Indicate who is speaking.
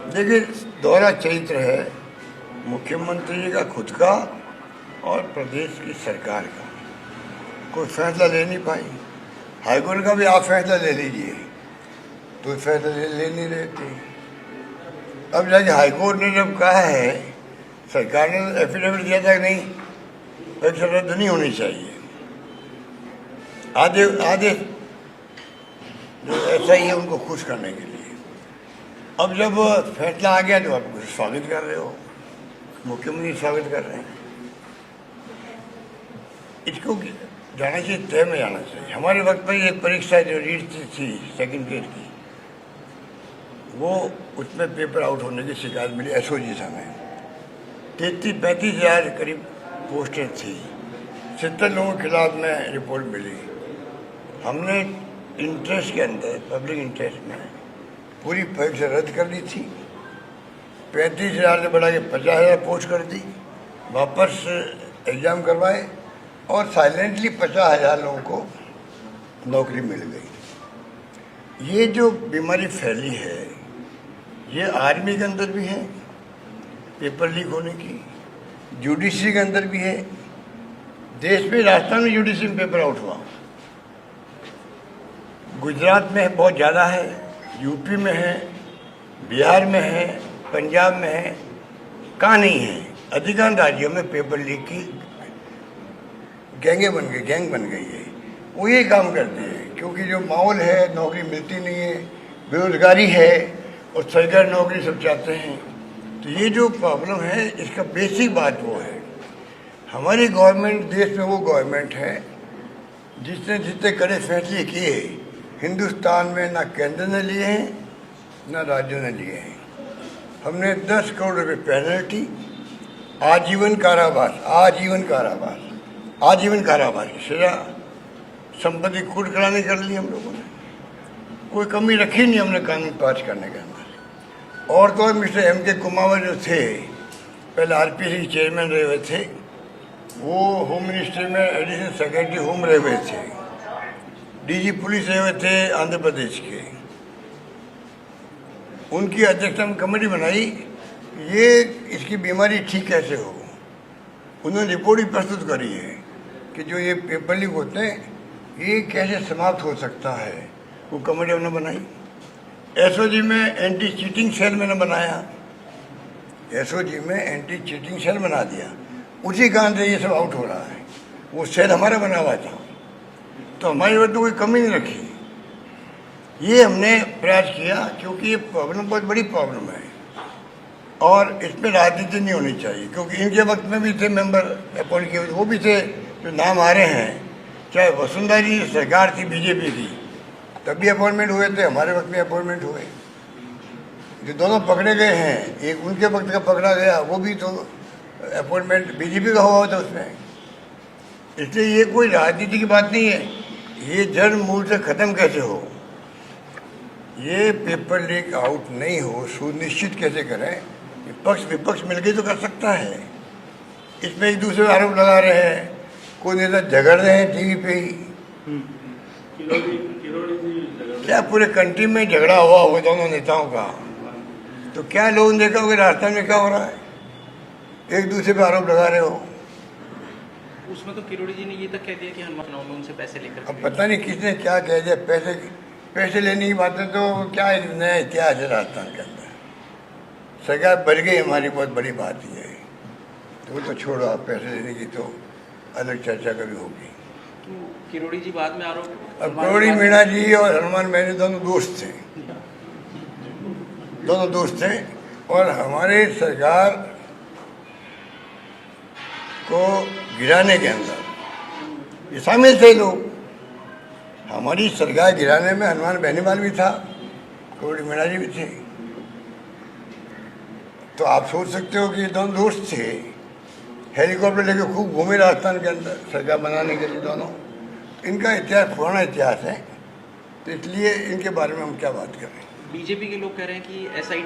Speaker 1: देखिए, दोहरा चरित्र है मुख्यमंत्री जी का खुद का और प्रदेश की सरकार का। कोई फैसला ले नहीं पाई। हाईकोर्ट का भी आप फैसला ले लीजिए, तो फैसला ले नहीं लेते। अब जाके हाईकोर्ट ने जब कहा है, सरकार ने एफिडेविट दिया था कि नहीं, परीक्षा रद्द नहीं होनी चाहिए, आधे जो ऐसा ही है उनको खुश करने के लिए। अब जब फैसला आ गया तो आप स्वागत कर रहे हो, मुख्यमंत्री स्वागत कर रहे हैं। इसको जाना चाहिए, तय में जाना चाहिए। हमारे वक्त पर एक परीक्षा जो रीट थी सेकंड ग्रेड की, वो उसमें पेपर आउट होने की शिकायत मिली एसओजी से हमें। 33-35 हज़ार करीब पोस्टें थी, 70 लोगों के खिलाफ में रिपोर्ट मिली। हमने इंटरेस्ट के अंदर, पब्लिक इंटरेस्ट में पूरी परीक्षा रद्द कर दी थी। 35 हज़ार से बढ़ा के 50 हज़ार पोस्ट कर दी, वापस एग्ज़ाम करवाए और साइलेंटली 50 हज़ार लोगों को नौकरी मिल गई। ये जो बीमारी फैली है, ये आर्मी के अंदर भी है, पेपर लीक होने की, जुडिशरी के अंदर भी है। देश में, राजस्थान में जुडिशरी में पेपर आउट हुआ, गुजरात में बहुत ज़्यादा है, यूपी में है, बिहार में है, पंजाब में है, कहाँ नहीं है। अधिकांश राज्यों में पेपर लीक की गैंग बन गई है। वो ये काम करते हैं क्योंकि जो माहौल है, नौकरी मिलती नहीं है, बेरोजगारी है और सरकारी नौकरी सब चाहते हैं। तो ये जो प्रॉब्लम है, इसका बेसिक बात वो है। हमारी गवर्नमेंट देश में वो गवर्नमेंट है जिसने जितने कड़े फैसले किए हिंदुस्तान में ना केंद्र ने लिए हैं ना राज्यों ने लिए हैं। हमने 10 करोड़ रुपये पेनल्टी, आजीवन कारावास की सजा, संपत्ति कूट कराने कर ली हम लोगों ने। कोई कमी रखी नहीं हमने कानून पास करने के अंदर। और तो और मिस्टर M.K. कुमावत जो थे, पहले RPC के चेयरमैन रहे हुए थे, वो होम मिनिस्ट्री में एडिशनल सेक्रेटरी होम रहे हुए थे, DG पुलिस रहे हुए थे आंध्र प्रदेश के। उनकी अध्यक्षता में कमेटी बनाई, ये इसकी बीमारी ठीक कैसे हो। उन्होंने रिपोर्ट भी प्रस्तुत करी है कि जो ये पेपर लीक होते हैं, ये कैसे समाप्त हो सकता है। वो कमेटी हमने बनाई। एसओजी में एंटी चीटिंग सेल मैंने बनाया, एसओजी में एंटी चीटिंग सेल बना दिया। उसी कारण से ये सब आउट हो रहा है। वो सेल हमारा बना हुआ था, तो हमारी वक्त तो कोई कमी नहीं रखी। ये हमने प्रयास किया क्योंकि ये प्रॉब्लम बहुत बड़ी प्रॉब्लम है और इसमें राजनीति नहीं होनी चाहिए। क्योंकि इनके वक्त में भी थे मेंबर अपॉइंट किए, वो भी थे जो नाम आ रहे हैं। चाहे वसुंधरा जी सरकार थी बीजेपी की, तब भी अपॉइंटमेंट हुए थे, हमारे वक्त में अपॉइंटमेंट हुए। जो दोनों पकड़े गए हैं, एक उनके वक्त का पकड़ा गया, वो भी तो अपॉइंटमेंट बीजेपी का हुआ था उसमें। इसलिए ये कोई राजनीति की बात नहीं है। ये जड़ मूल से ख़त्म कैसे हो, ये पेपर लीक आउट नहीं हो, सुनिश्चित कैसे करें। पक्ष विपक्ष मिलकर तो कर सकता है। इसमें एक दूसरे पर आरोप लगा रहे हैं, कोई नेता झगड़ रहे हैं टीवी पे ही। क्या पूरे कंट्री में झगड़ा हुआ होगा दोनों नेताओं का? तो क्या लोगों ने देखा होगा राजस्थान में क्या हो रहा है, एक दूसरे पे आरोप लगा रहे हो।
Speaker 2: उसमें तो किरोड़ी जी ने ये तक कह दिया कि हम चुनाव में उनसे पैसे लेकर।
Speaker 1: अब पता नहीं किसने क्या कह दिया। पैसे लेने की बात है तो क्या एक नया इतिहास है राजस्थान के अंदर। सरकार बढ़ गई हमारी, बहुत बड़ी बात ही है। तो वो तो छोड़ो, आप पैसे लेने की तो अलग चर्चा कभी होगी।
Speaker 2: तो किरोड़ी जी बाद में आरोप।
Speaker 1: अब किरोड़ी मीणा जी और हनुमान मैंने दोनों दोस्त थे और हमारे सरकार को गिराने के अंदर ये शामिल थे लोग। हमारी सरकार गिराने में हनुमान बेनीवाल भी था, किरोड़ी मीणा जी भी थे। तो आप सोच सकते हो कि ये दोनों दोस्त थे, हेलीकॉप्टर लेके खूब घूमे राजस्थान के अंदर सरकार बनाने के लिए दोनों। इनका इतिहास पुराना इतिहास है, तो इसलिए इनके बारे में हम क्या बात करें।
Speaker 2: बीजेपी के लोग कह रहे हैं कि SIT